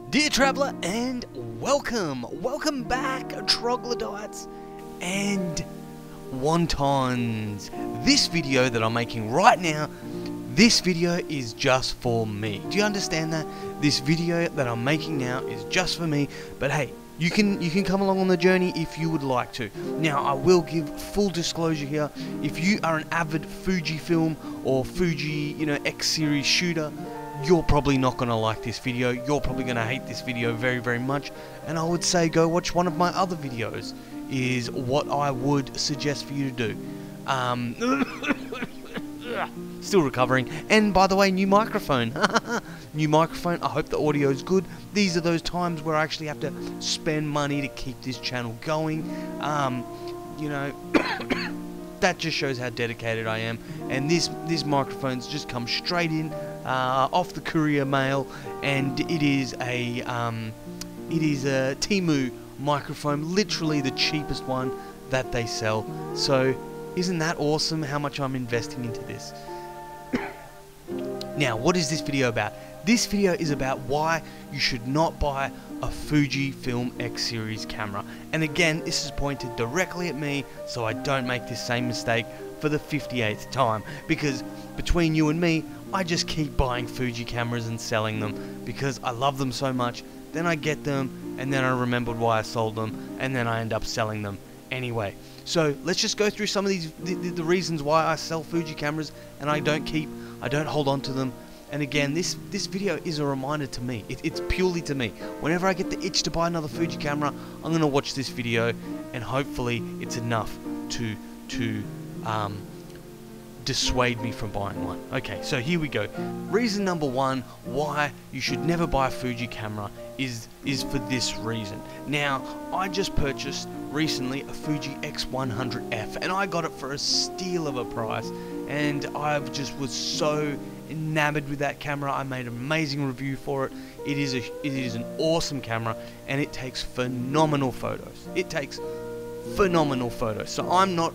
Dear traveller, and welcome back, troglodytes and wontons. This video that I'm making right now, this video is just for me. Do you understand that? This video that I'm making now is just for me, but hey, you can come along on the journey if you would like to. Now, I will give full disclosure here. If you are an avid Fujifilm or Fuji, X series shooter, you're probably not going to like this video. You're probably going to hate this video very, very much. And I would say go watch one of my other videos is what I would suggest for you to do. Still recovering. And by the way, new microphone. New microphone. I hope the audio is good. These are those times where I actually have to spend money to keep this channel going. That just shows how dedicated I am. And this microphone's just come straight in off the courier mail, and it is a Temu microphone, literally the cheapest one that they sell. So isn't that awesome how much I'm investing into this? Now, what is this video about? This video is about why you should not buy a Fujifilm X series camera. And again, this is pointed directly at me, so I don't make this same mistake for the 58th time. Because between you and me, I just keep buying Fuji cameras and selling them because I love them so much. Then I get them, and then I remembered why I sold them, and then I end up selling them anyway. So let's just go through some of these the reasons why I sell Fuji cameras and I don't hold on to them. And again, this video is a reminder to me. It's purely to me. Whenever I get the itch to buy another Fuji camera, I'm going to watch this video, and hopefully it's enough to dissuade me from buying one. Okay, so here we go. Reason number one why you should never buy a Fuji camera is for this reason. Now, I just purchased recently a Fuji X100F, and I got it for a steal of a price, and I just was so enamored with that camera. I made an amazing review for it. It is an awesome camera, and it takes phenomenal photos. It takes phenomenal photos. So I'm not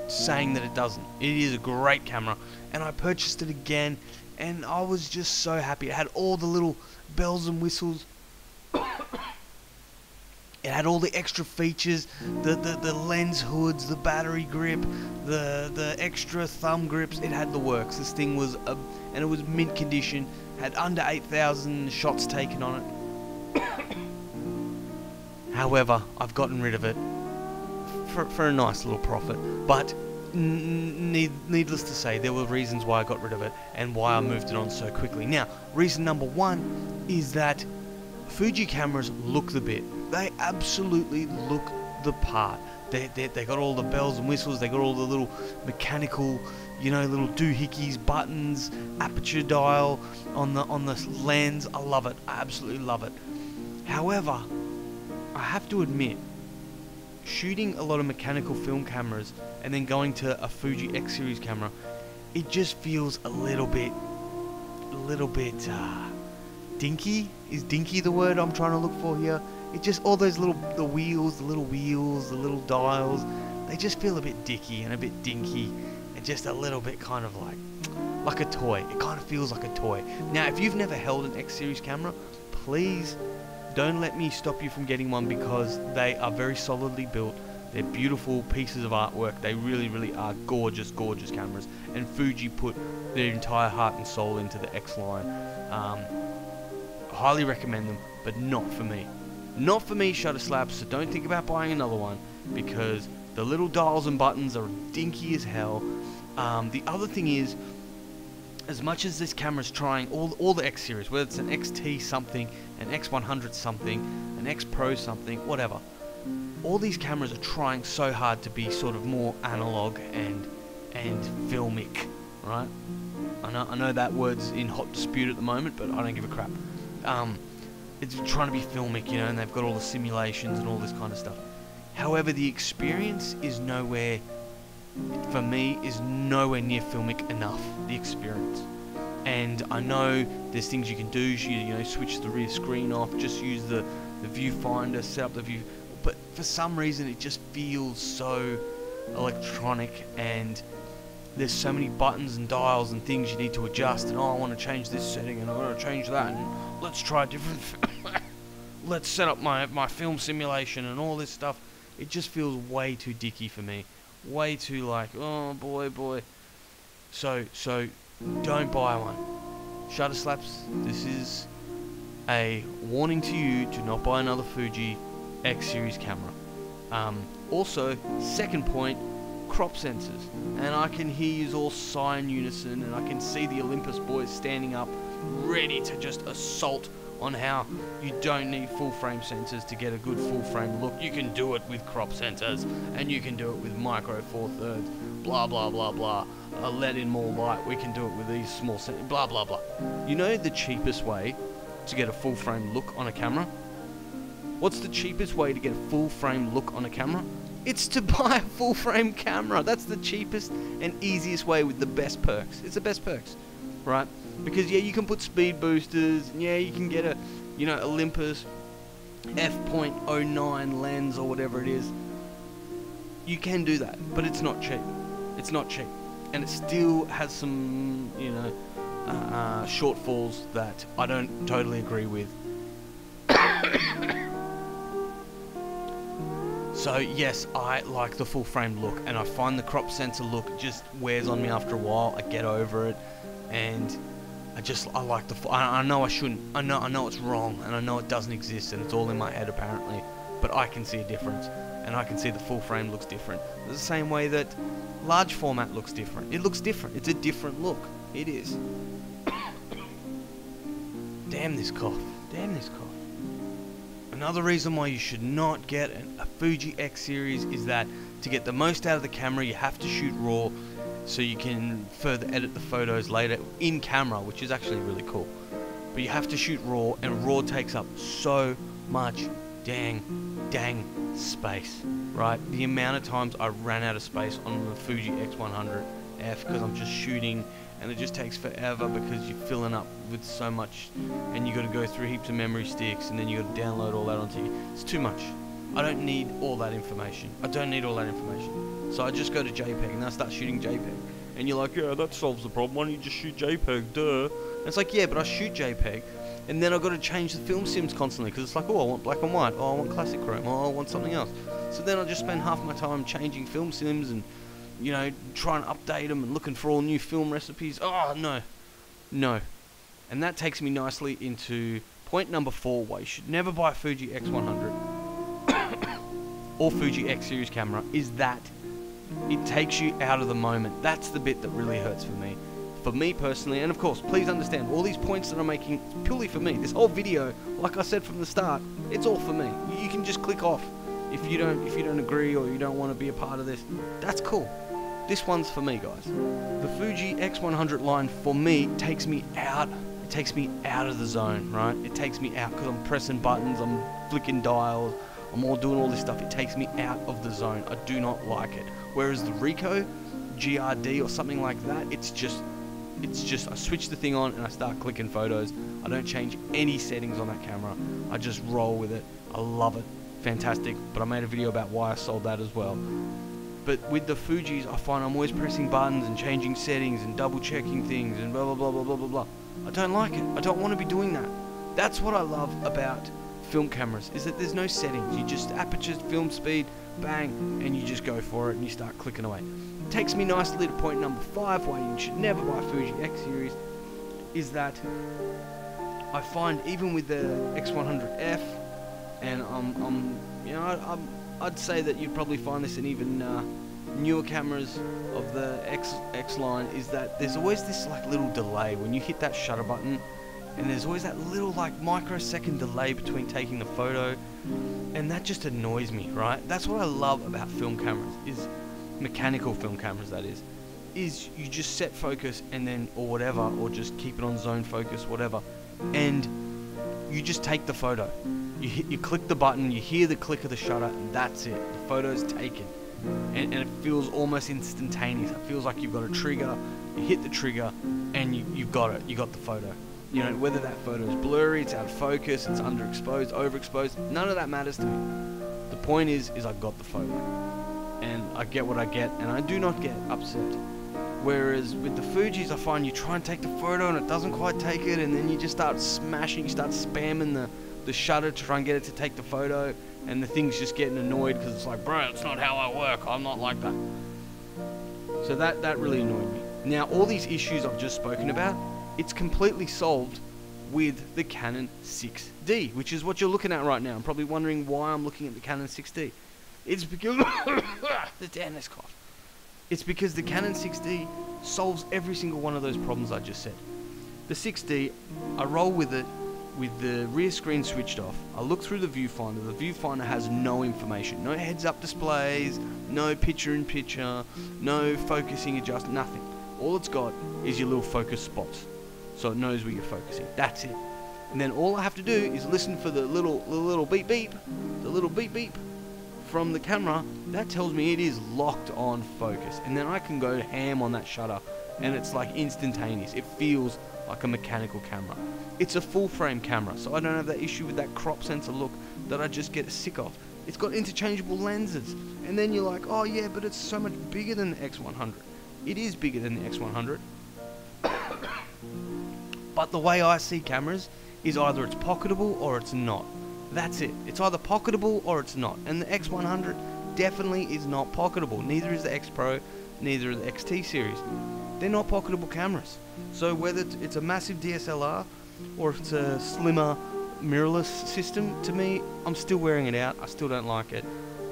saying that it doesn't. It is a great camera, and I purchased it again, and I was just so happy. It had all the little bells and whistles. It had all the extra features, the lens hoods, the battery grip, the extra thumb grips. It had the works. This thing was and it was mint condition. Had under 8,000 shots taken on it. However, I've gotten rid of it for a nice little profit. But needless to say, there were reasons why I got rid of it and why I moved it on so quickly. Now, reason number one is that Fuji cameras look the bit. They absolutely look the part. They got all the bells and whistles. They got all the little mechanical, little doohickeys, buttons, aperture dial on the lens. I love it. I absolutely love it. However, I have to admit, shooting a lot of mechanical film cameras and then going to a Fuji X series camera, it just feels a little bit dinky. Is dinky the word I'm trying to look for here? It just, all those little wheels, the little dials, they just feel a bit dicky and a bit dinky, and just a little bit kind of like a toy. It kind of feels like a toy. Now, if you've never held an X series camera, please don't let me stop you from getting one, because they are very solidly built. They're beautiful pieces of artwork. They really, really are gorgeous, gorgeous cameras. And Fuji put their entire heart and soul into the X line. Highly recommend them, but not for me. Not for me, Shutter Slaps, so don't think about buying another one, because the little dials and buttons are dinky as hell. The other thing is, as much as this camera's trying, all the X series, whether it's an XT something, an X100 something, an X Pro something, whatever, all these cameras are trying so hard to be sort of more analog and filmic, right? I know that word's in hot dispute at the moment, but I don't give a crap. It's trying to be filmic, and they've got all the simulations and all this kind of stuff. However, the experience is nowhere, for me, is nowhere near filmic enough, the experience. And I know there's things you can do, switch the rear screen off, just use the viewfinder, set up the view, but for some reason it just feels so electronic, and there's so many buttons and dials and things you need to adjust, and I want to change this setting and I want to change that, and let's try a different let's set up my film simulation and all this stuff. It just feels way too dicky for me. Way too like, oh boy. So don't buy one. Shutter Slaps, this is a warning to you, do not buy another Fuji X series camera. Also, second point, crop sensors. And I can hear you all sigh in unison, and I can see the Olympus boys standing up, ready to just assault on how you don't need full frame sensors to get a good full frame look. You can do it with crop sensors, and you can do it with micro four thirds, blah blah blah blah. Let in more light, we can do it with these small sensors, blah blah blah. You know the cheapest way to get a full frame look on a camera? What's the cheapest way to get a full frame look on a camera? It's to buy a full frame camera. That's the cheapest and easiest way with the best perks. It's the best perks, right? Because yeah, you can put speed boosters, and yeah, you can get a, you know, Olympus f.09 lens or whatever it is. You can do that, but it's not cheap. It's not cheap, and it still has some, you know, shortfalls that I don't totally agree with. So yes, I like the full frame look, and I find the crop sensor look just wears on me after a while. I get over it, and I like the. I know I shouldn't. I know it's wrong, and I know it doesn't exist, and it's all in my head apparently. But I can see a difference, and I can see the full frame looks different. The same way that large format looks different. It looks different. It's a different look. It is. Damn this cough. Damn this cough. Another reason why you should not get a Fuji X series is that to get the most out of the camera, you have to shoot RAW, so you can further edit the photos later in camera, which is actually really cool. But you have to shoot RAW, and RAW takes up so much dang space, right? The amount of times I ran out of space on the Fuji X100F because I'm just shooting, and it just takes forever because you're filling up with so much, and you got to go through heaps of memory sticks, and then you got to download all that onto you. It's too much. I don't need all that information. So I just go to JPEG, and I start shooting JPEG. And you're like, yeah, that solves the problem. Why don't you just shoot JPEG? Duh. And it's like, yeah, but I shoot JPEG, and then I've got to change the film sims constantly because it's like, oh, I want black and white. Oh, I want classic chrome. Oh, I want something else. So then I just spend half my time changing film sims and, you know, trying to update them and looking for all new film recipes. Oh, no. And that takes me nicely into point number 4, why you should never buy a Fuji X100 or Fuji X series camera, is that it takes you out of the moment. That's the bit that really hurts for me. For me personally, and of course, please understand, all these points that I'm making, it's purely for me. This whole video, like I said from the start, it's all for me. You can just click off if you don't agree or you don't want to be a part of this. That's cool. This one's for me, guys. The Fuji X100 line, for me, takes me out. It takes me out of the zone, right? It takes me out because I'm pressing buttons, I'm flicking dials, I'm all doing all this stuff. It takes me out of the zone. I do not like it. Whereas the Ricoh GRD or something like that, it's just I switch the thing on and I start clicking photos. I don't change any settings on that camera. I just roll with it. I love it. Fantastic. But I made a video about why I sold that as well. But with the Fujis, I find I'm always pressing buttons and changing settings and double checking things and blah blah blah blah blah blah blah. I don't like it. I don't want to be doing that. That's what I love about film cameras, is that there's no settings. You just aperture, film speed, bang, and you just go for it and you start clicking away. Takes me nicely to point number 5, why you should never buy Fuji X series, is that I find even with the X100F, and I'd say that you'd probably find this in even newer cameras of the X line, is that there's always this like little delay when you hit that shutter button, and there's always that little like microsecond delay between taking the photo, and that just annoys me, right? That's what I love about film cameras, is mechanical film cameras, that is you just set focus and then, or whatever, or just keep it on zone focus, whatever, and you just take the photo. You click the button, you hear the click of the shutter, and that's it. The photo's taken, and it feels almost instantaneous. It feels like you've got a trigger, you hit the trigger, and you've got it. You got the photo. You know, whether that photo is blurry, it's out of focus, it's underexposed, overexposed, none of that matters to me. The point is I got the photo, and I get what I get, and I do not get upset. Whereas with the Fujis, I find you try and take the photo and it doesn't quite take it, and then you just start smashing, you start spamming the the shutter to try and get it to take the photo, and the thing's just getting annoyed because it's like, bro, it's not how I work. I'm not like that. So that really annoyed me. Now, all these issues I've just spoken about, it's completely solved with the Canon 6D, which is what you're looking at right now. I'm probably wondering why I'm looking at the Canon 6D. It's because the damnness cough. It's because the Canon 6D solves every single one of those problems I just said. The 6D, I roll with it with the rear screen switched off. I look through the viewfinder. The viewfinder has no information. No heads-up displays, no picture-in-picture, no focusing adjust, nothing. All it's got is your little focus spots, so it knows where you're focusing. That's it. And then all I have to do is listen for the little beep beep, the little beep beep from the camera. That tells me it is locked on focus, and then I can go ham on that shutter, and it's like instantaneous. It feels like a mechanical camera. It's a full frame camera, so I don't have that issue with that crop sensor look that I just get sick of. It's got interchangeable lenses, and then you're like, oh yeah, but it's so much bigger than the X100. It is bigger than the X100. But the way I see cameras is either it's pocketable or it's not. That's it. It's either pocketable or it's not. And the X100 definitely is not pocketable. Neither is the X Pro, neither is the XT series. They're not pocketable cameras. So whether it's a massive DSLR or if it's a slimmer mirrorless system, to me, I'm still wearing it out. I still don't like it.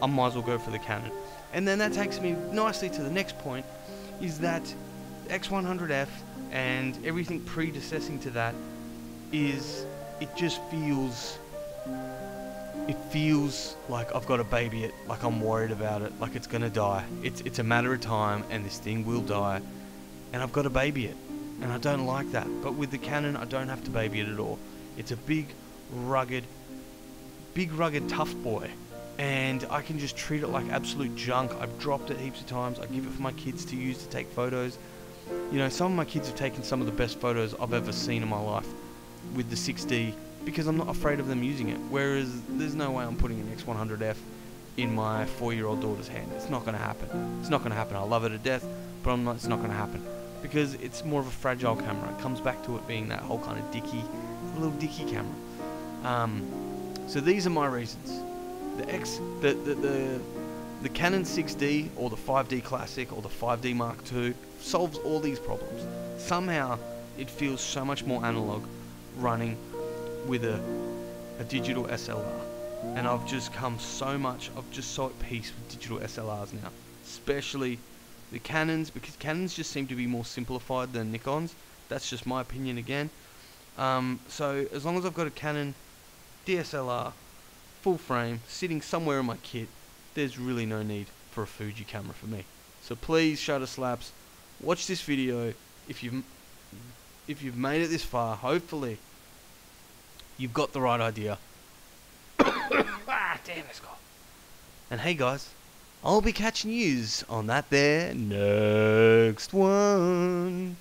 I might as well go for the Canon. And then that takes me nicely to the next point, is that X100F and everything predecessing to that is, it just feels, it feels like I've got to baby it, like I'm worried about it, like it's gonna die. It's a matter of time and this thing will die, and I've got to baby it, and I don't like that. But with the Canon, I don't have to baby it at all. It's a big rugged tough boy, and I can just treat it like absolute junk. I've dropped it heaps of times. I give it for my kids to use to take photos. You know, some of my kids have taken some of the best photos I've ever seen in my life with the 6D because I'm not afraid of them using it. Whereas there's no way I'm putting an X100F in my 4-year-old daughter's hand. It's not going to happen. It's not going to happen. I love it to death, but it's not going to happen because it's more of a fragile camera. It comes back to it being that whole kind of little dicky camera. So these are my reasons. The Canon 6D or the 5D Classic or the 5D Mark II solves all these problems. Somehow it feels so much more analog running with a digital SLR, and I've just so at peace with digital SLRs now, especially the Canons, because Canons just seem to be more simplified than Nikons. That's just my opinion again. So as long as I've got a Canon DSLR full frame sitting somewhere in my kit, there's really no need for a Fuji camera for me. So please, Shutter Slaps, watch this video. If you've made it this far, hopefully you've got the right idea. Damn, it's gone. And hey guys, I'll be catching yous on that there next one.